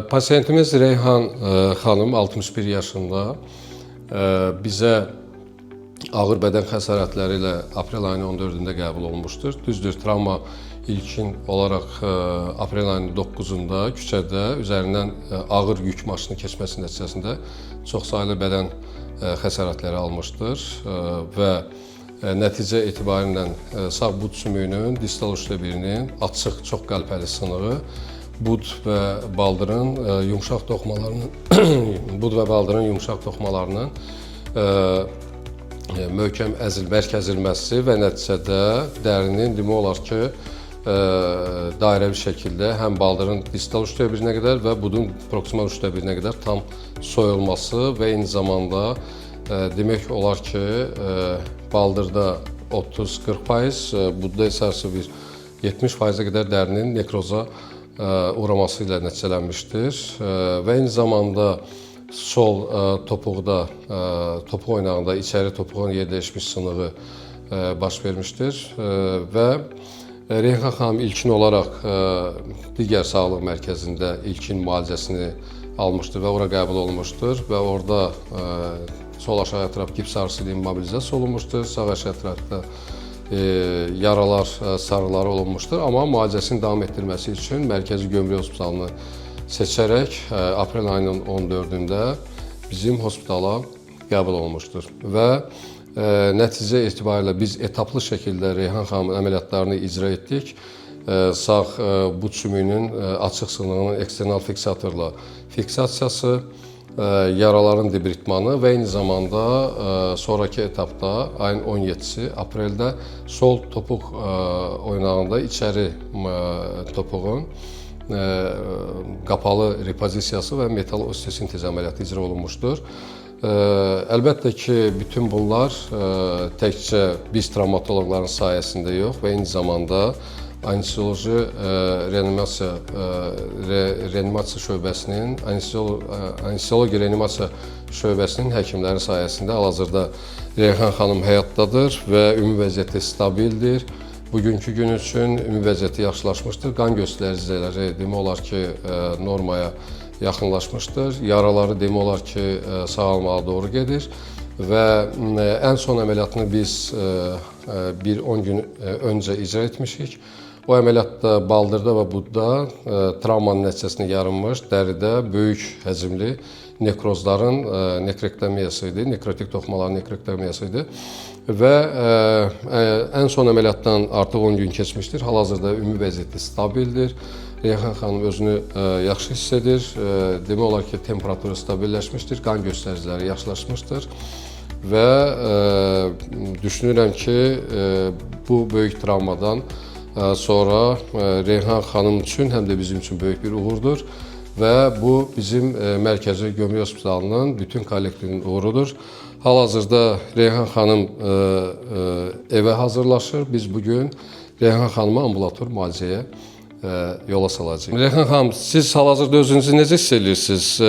Pasiyentimiz Reyhan xanım 61 yaşında bizə ağır bədən xəsarətləri ilə aprel ayının 14-də qəbul olunmuşdur. Düzdür, travma ilkin olaraq aprel ayının 9-da küçədə üzərindən ağır yük maşını keçməsi nəticəsində çoxsaylı bədən xəsarətləri almışdır və nəticə etibarilə sağ bud sümüyünün distal uçda birinin açıq, çox qəlpəli sınığı, bud və baldırın yumşaq toxmalarının möhkəm bərk əzilməsi və nəticədə dərinin demək olar ki, dairəvi şəkildə həm baldırın distal uç dəbirinə qədər və budun proksimal uç dəbirinə qədər tam soyulması və eyni zamanda demək olar ki, baldırda 30-40%, budda isə bir 70%-ə qədər dərinin nekroza uğraması ilə nəticələnmişdir və eyni zamanda sol topuqda, topuq oynağında içəri topuğun yerləşmiş sınığı baş vermişdir və Reyhan xanım ilkin olaraq digər sağlıq mərkəzində ilkin müalicəsini almışdır və ora qəbul olunmuşdur və orada sol aşağı ətraf gips ağrısı ilə immobilizasiya olunmuşdur, sağ aşağı ətrafda yaralar, sarıları olunmuşdur. Amma müalicəsini davam etdirməsi üçün Mərkəzi Gömrük Hospitalını seçərək aprel ayının 14-də bizim hospitala qəbul olunmuşdur. Və nəticə etibarilə biz etaplı şəkildə Reyhan xanımın əməliyyatlarını icra etdik. Sağ bud sümüyünün açıq sınığının eksternal fiksatorla fiksasiyası, yaraların debritmanı və eyni zamanda sonraki etapda ayın 17-si apreldə sol topuq oynağında içəri topuğun qapalı repozisiyası və metal osteosintez əməliyyatı icra olunmuşdur. Əlbəttə ki, bütün bunlar təkcə biz travmatoloqların sayəsində yox və eyni zamanda anesteziyoloji reanimasiya şöbəsinin, anesteziyologiya reanimasiya şöbəsinin həkimləri sayəsində hal-hazırda Reyhan xanım həyatdadır və ümumi vəziyyəti stabildir. Bugünkü gün üçün ümumi vəziyyəti yaxşılaşmışdır. Qan göstəriciləri demək olar ki, normaya yaxınlaşmışdır. Yaraları demək olar ki, sağalmağa doğru gedir və ən son əməliyyatını biz bir 10 gün öncə icra etmişik. O əməliyyatda baldırda və budda travmanın nəticəsində yarınmış dəridə böyük həcmli nekrozların nekrektomiyası idi, nekrotik toxumaların nekrektomiyası idi və ən son əməliyyatdan artıq 10 gün keçmişdir. Hal-hazırda ümumi vəziyyəti stabildir. Reyhan xanım özünü yaxşı hiss edir. Demək olar ki, temperaturu stabilləşmişdir, qan göstəriciləri yaxşılaşmışdır və düşünürəm ki, bu böyük travmadan sonra Reyhan xanım üçün həm də bizim üçün böyük bir uğurdur və bu bizim Mərkəzi Gömrük Hospitalının bütün kollektivinin uğurudur. Hal-hazırda Reyhan xanım evə hazırlaşır. Biz bugün Reyhan xanımı ambulator müalicəyə yola salacağıq. Reyhan xanım, siz hal-hazırda özünüzü necə hiss edirsiniz?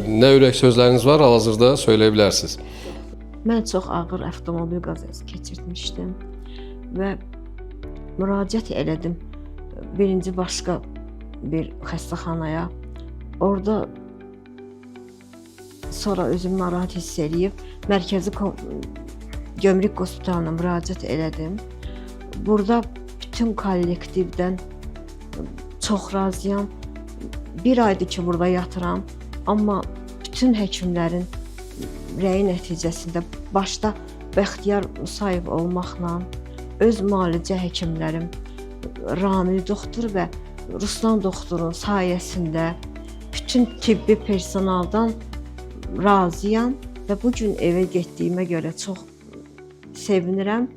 Nə ürək sözləriniz var, hal-hazırda söyləyə bilərsiniz? Mən çox ağır avtomobil qəzası keçirmişdim və müraciət elədim birinci başqa bir xəstəxanaya. Orada sonra özümü narahat hiss eləyib Mərkəzi Gömrük Hospitalına müraciət elədim. Burada bütün kollektivdən çox razıyam. Bir aydır ki, burada yatıram, amma bütün həkimlərin rəyi nəticəsində başda Bəxtiyar Musayev olmaqla öz müalicə həkimlərim Ramil doktor və Ruslan doktorun sayəsində bütün tibbi personaldan razıyam və bugün evə getdiyimə görə çox sevinirəm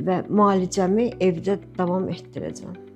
və müalicəmi evdə davam etdirəcəm.